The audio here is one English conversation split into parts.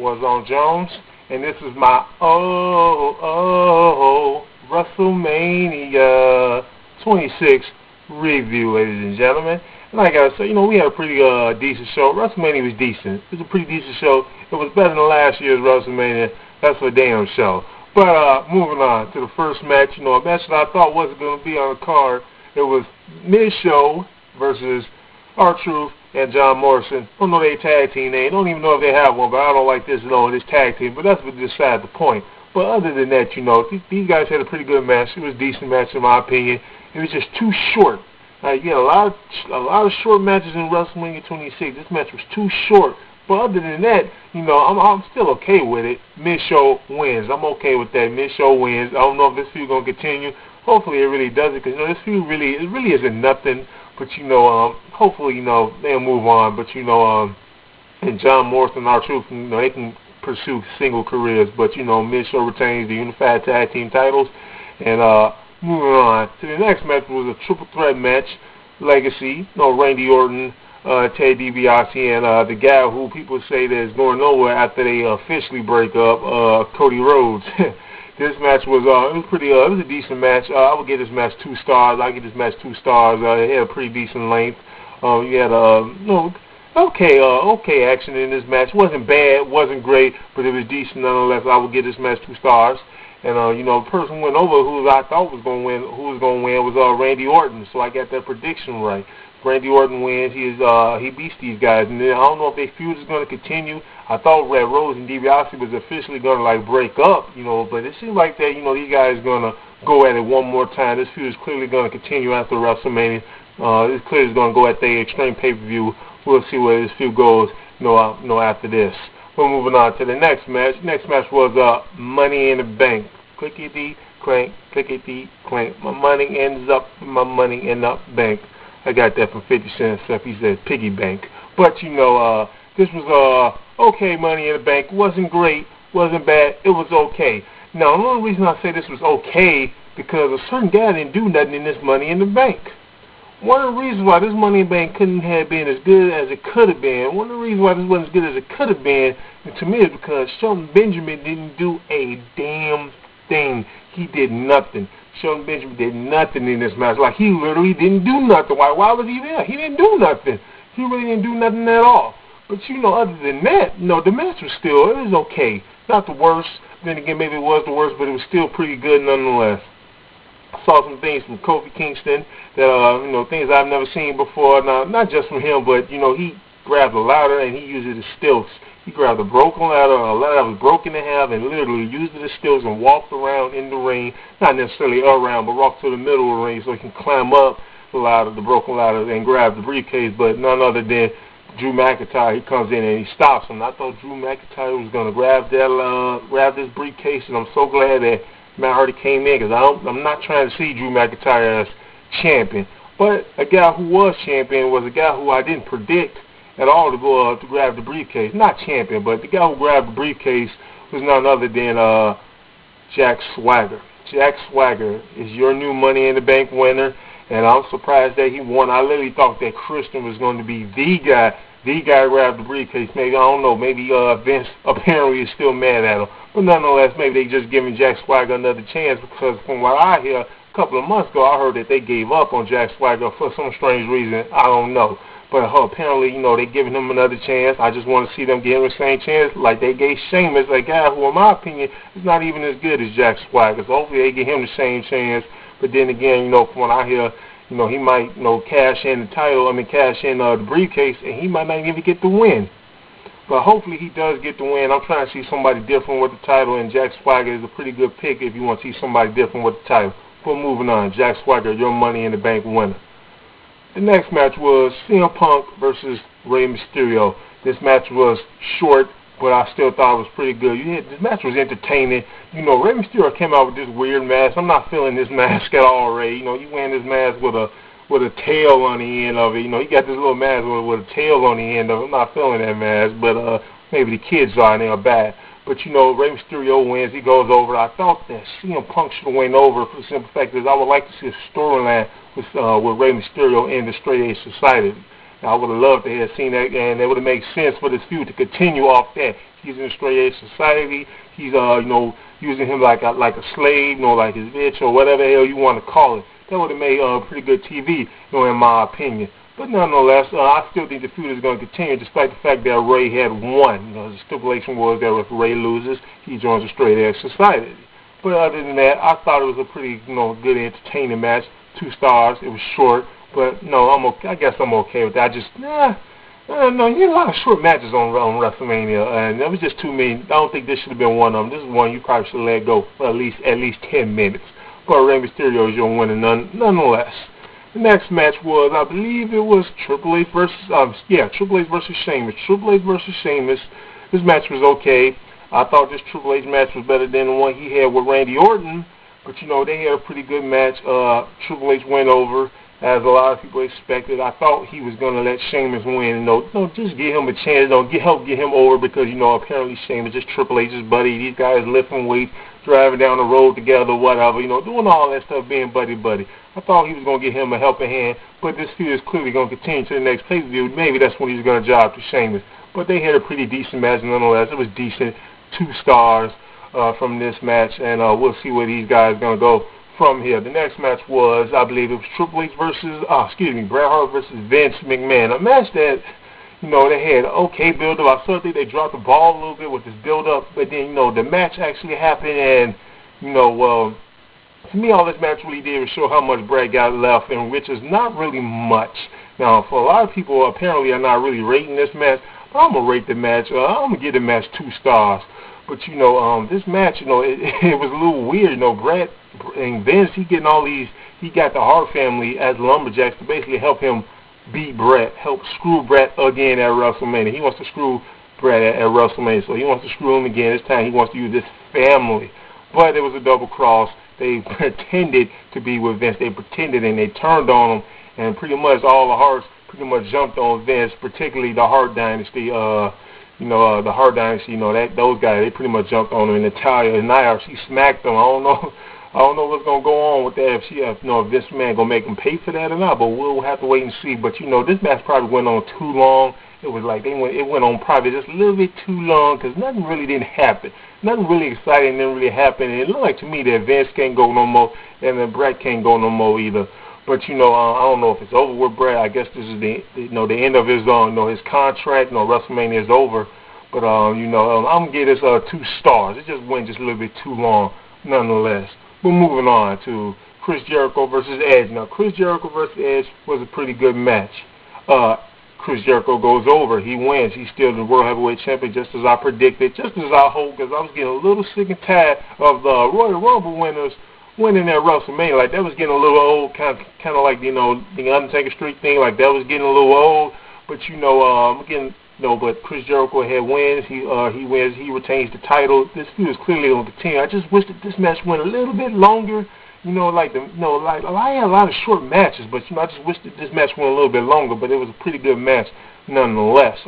Warzone Jones, and this is my WrestleMania 26 review, ladies and gentlemen. And I gotta say, we had a pretty decent show. WrestleMania was decent. It was a pretty decent show. It was better than last year's WrestleMania. That's for a damn show. But moving on to the first match, a match that I thought wasn't going to be on the card. It was Micheals versus R-Truth and John Morrison. I don't know their tag team name. I don't even know if they have one, but I don't like this tag team. But that's beside the point. But other than that, these guys had a pretty good match. It was a decent match in my opinion. It was just too short. You had a lot of short matches in WrestleMania 26. This match was too short. But other than that, I'm still okay with it. Micheals wins. I'm okay with that. Micheals wins. I don't know if this feud gonna continue. Hopefully it really doesn't, because this feud really isn't nothing. But hopefully they'll move on. But and John Morrison and R-Truth, they can pursue single careers. But Micheals retains the unified tag team titles. And moving on to the next match was a triple threat match. Legacy. Randy Orton, Ted Dibiase, and the guy who people say that is going nowhere after they officially break up, Cody Rhodes. This match was it was a decent match. I would give this match 2 stars. I give this match 2 stars. It had a pretty decent length. You had okay action in this match. Wasn't bad, wasn't great, but it was decent nonetheless. I would give this match 2 stars. And the person who went over who I thought was going to win, was Randy Orton. So I got that prediction right. Randy Orton wins. He beats these guys, and then I don't know if their feud is going to continue. I thought Rhodes and Dibiase was officially going to break up, but it seems like that these guys are going to go at it one more time. This feud is clearly going to continue after WrestleMania. This clearly is going to go at the Extreme pay-per-view. We'll see where this feud goes, after this. We're moving on to the next match. Next match was Money in the Bank. Clickety clank, clickety clank. My money ends up in the bank. I got that from 50 Cent stuff. He said piggy bank. But this was okay. Money in the Bank wasn't great, wasn't bad. It was okay. Now the only reason I say this was okay because a certain guy didn't do nothing in this Money in the Bank. One of the reasons why this Money in the Bank couldn't have been as good as it could have been, one of the reasons why this wasn't as good as it could have been, to me, is because Shelton Benjamin didn't do a damn thing. He did nothing. Shelton Benjamin did nothing in this match. He literally didn't do nothing. Why was he there? He didn't do nothing. He really didn't do nothing at all. But other than that, the match was it was okay. Not the worst. Then again, maybe it was the worst, but it was still pretty good nonetheless. I saw some things from Kofi Kingston that, things I've never seen before. Now, not just from him, but, he grabbed a ladder and he used it as stilts. He grabbed a broken ladder, a ladder that was broken in half, and literally used it as stilts and walked around in the ring. Not necessarily around, but walked to the middle of the ring so he can climb up the ladder, the broken ladder, and grab the briefcase. But none other than Drew McIntyre. He comes in and he stops him. I thought Drew McIntyre was going to grab this briefcase, and I'm so glad that Matt Hardy came in, because I'm not trying to see Drew McIntyre as champion. But a guy who was champion was a guy who I didn't predict at all to go to grab the briefcase. Not champion, but the guy who grabbed the briefcase was none other than Jack Swagger. Jack Swagger is your new Money in the Bank winner, and I'm surprised that he won. I literally thought that Christian was going to be the guy who grabbed the briefcase. Maybe, I don't know, maybe Vince apparently is still mad at him. But nonetheless, maybe they just giving Jack Swagger another chance, because from what I hear, a couple of months ago, I heard that they gave up on Jack Swagger for some strange reason. I don't know. But apparently, they giving him another chance. I just want to see them give him the same chance like they gave Sheamus, a guy who, in my opinion, is not even as good as Jack Swagger. So hopefully they give him the same chance. But then again, from what I hear, he might, cash in the briefcase, and he might not even get the win. But hopefully he does get the win. I'm trying to see somebody different with the title, and Jack Swagger is a pretty good pick if you want to see somebody different with the title. But moving on, Jack Swagger, your Money in the Bank winner. The next match was CM Punk versus Rey Mysterio. This match was short, but I still thought it was pretty good. This match was entertaining. Rey Mysterio came out with this weird mask. I'm not feeling this mask at all, Rey. He wearing this mask with a tail on the end of it. He got this little mask with a tail on the end of it. I'm not feeling that mask, but maybe the kids are and they're bad. But, Rey Mysterio wins. He goes over. I thought that CM Punk should have went over for the simple fact that I would like to see a storyline with Rey Mysterio in the Straight Edge Society. I would have loved to have seen that, and it would have made sense for this feud to continue off that. He's in a straight edge society. He's using him like a slave, like his bitch or whatever the hell you want to call it. That would have made pretty good TV, in my opinion. But nonetheless, I still think the feud is going to continue, despite the fact that Rey had won. The stipulation was that if Rey loses, he joins a straight edge society. But other than that, I thought it was a pretty, good, entertaining match. 2 stars. It was short, but no, I'm okay. I guess I'm okay with that. I just, no, you had a lot of short matches on WrestleMania, and that was just too many. I don't think this should have been one of them. This is one you probably should let go for at least 10 minutes. But Rey Mysterio is your winner nonetheless. The next match was, I believe it was Triple H versus Sheamus. Triple H versus Sheamus. This match was okay. I thought this Triple H match was better than the one he had with Randy Orton. But, they had a pretty good match. Triple H went over, as a lot of people expected. I thought he was going to let Sheamus win. Just give him a chance. Help get him over because, apparently Sheamus is Triple H's buddy. These guys lifting weights, driving down the road together, whatever, doing all that stuff, being buddy-buddy. I thought he was going to give him a helping hand, but this feud is clearly going to continue to the next pay-per-view. Maybe that's when he's going to job to Sheamus. But they had a pretty decent match nonetheless. It was decent. 2 stars. From this match, and we'll see where these guys are going to go from here. The next match was, I believe it was Triple H versus, Bret Hart versus Vince McMahon. A match that, they had okay build-up. I sort of think they dropped the ball a little bit with this build-up, but then, the match actually happened, and, to me, all this match really did was show how much Bret got left, and which is not really much. Now, for a lot of people, apparently are not really rating this match, but I'm going to rate the match. I'm going to give the match 2 stars. But, this match, it was a little weird. Bret and Vince, he got the Hart family as lumberjacks to basically help him beat Bret, help screw Bret again at WrestleMania. He wants to screw Bret at WrestleMania, so he wants to screw him again. This time he wants to use this family. But it was a double cross. They pretended to be with Vince. They pretended and they turned on him, and pretty much all the Harts pretty much jumped on Vince, particularly the Hart dynasty, the Hart Dynasty, those guys, they pretty much jumped on her. And Natalia, she smacked them. I don't know what's gonna go on with that. If this man gonna make them pay for that or not. But we'll have to wait and see. But this match probably went on too long. It was like it went on probably just a little bit too long because nothing really didn't happen. Nothing really exciting didn't really happen. And it looked like to me that Vince can't go no more, and then Bret can't go no more either. But I don't know if it's over with Bret. I guess this is the end of his his contract. WrestleMania is over. But I'm gonna give this 2 stars. It just went just a little bit too long, nonetheless. But moving on to Chris Jericho versus Edge. Now Chris Jericho versus Edge was a pretty good match. Chris Jericho goes over. He wins. He's still the World Heavyweight Champion, just as I predicted, just as I hoped, because I was getting a little sick and tired of the Royal Rumble winners winning at WrestleMania. Like, that was getting a little old, kind of like, the Undertaker streak thing. Like, that was getting a little old. But, but Chris Jericho had wins. He wins. He retains the title. This feud is clearly going to continue. I just wish that this match went a little bit longer. I had a lot of short matches, but I just wish that this match went a little bit longer. But it was a pretty good match nonetheless.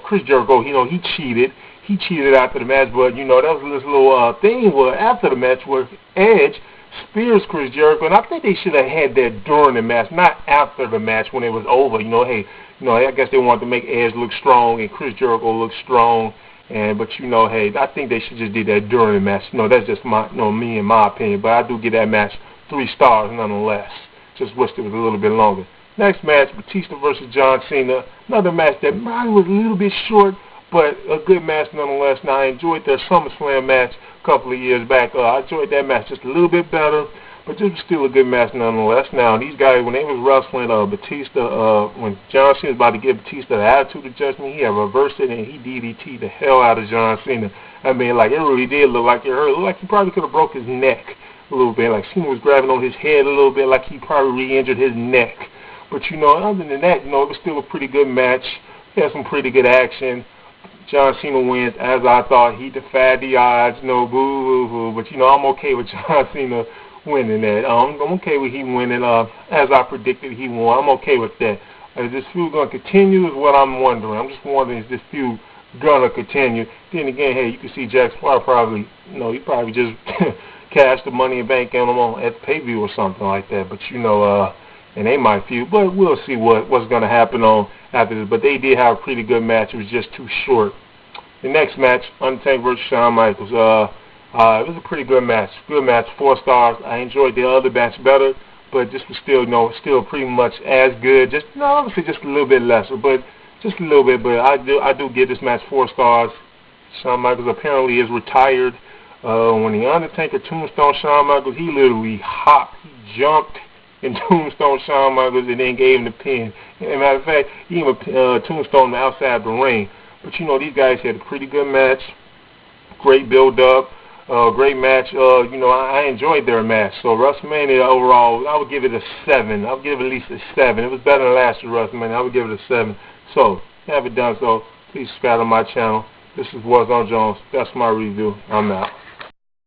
Chris Jericho, he cheated. He cheated after the match, but that was this little thing where after the match where Edge spears Chris Jericho, and I think they should have had that during the match, not after the match when it was over. I guess they wanted to make Edge look strong and Chris Jericho look strong. But I think they should just do that during the match. That's just me and my opinion. But I do give that match 3 stars nonetheless. Just wish it was a little bit longer. Next match, Batista versus John Cena. Another match that probably was a little bit short, but a good match nonetheless. Now I enjoyed their SummerSlam match a couple of years back. I enjoyed that match just a little bit better, but this was still a good match nonetheless. Now these guys, when they was wrestling Batista, when John Cena was about to give Batista the attitude adjustment, he had reversed it and he DDT'd the hell out of John Cena. I mean, like, it really did look like it hurt. It looked like he probably could have broke his neck a little bit. Like Cena was grabbing on his head a little bit, like he probably re-injured his neck. But other than that, it was still a pretty good match. He had some pretty good action. John Cena wins, as I thought. He defied the odds. Boo-hoo-hoo. But, I'm okay with John Cena winning that. I'm okay with him winning. As I predicted, he won. I'm okay with that. Is this feud going to continue is what I'm wondering. I'm just wondering, is this feud going to continue? Then again, hey, you can see Jack Sparrow probably, he probably just cashed the Money in Bank on him at the pay-per-view or something like that. But, and they might feud, but we'll see what's going to happen on after this. But they did have a pretty good match. It was just too short. The next match, Undertaker versus Shawn Michaels. It was a pretty good match. Good match, 4 stars. I enjoyed the other match better, but this was still pretty much as good. Just obviously just a little bit lesser, but just a little bit. But I do give this match 4 stars. Shawn Michaels apparently is retired. When the Undertaker tombstone Shawn Michaels, he literally hopped, he jumped and tombstone Shawn Michaels and then gave him the pin. As a matter of fact, he even tombstoned him outside the ring. But these guys had a pretty good match, great build-up, great match. I enjoyed their match. So WrestleMania overall, I would give it a 7. I would give it at least a 7. It was better than last year's WrestleMania. I would give it a 7. So, if you haven't done so, please subscribe to my channel. This is Warzone Jones. That's my review. I'm out.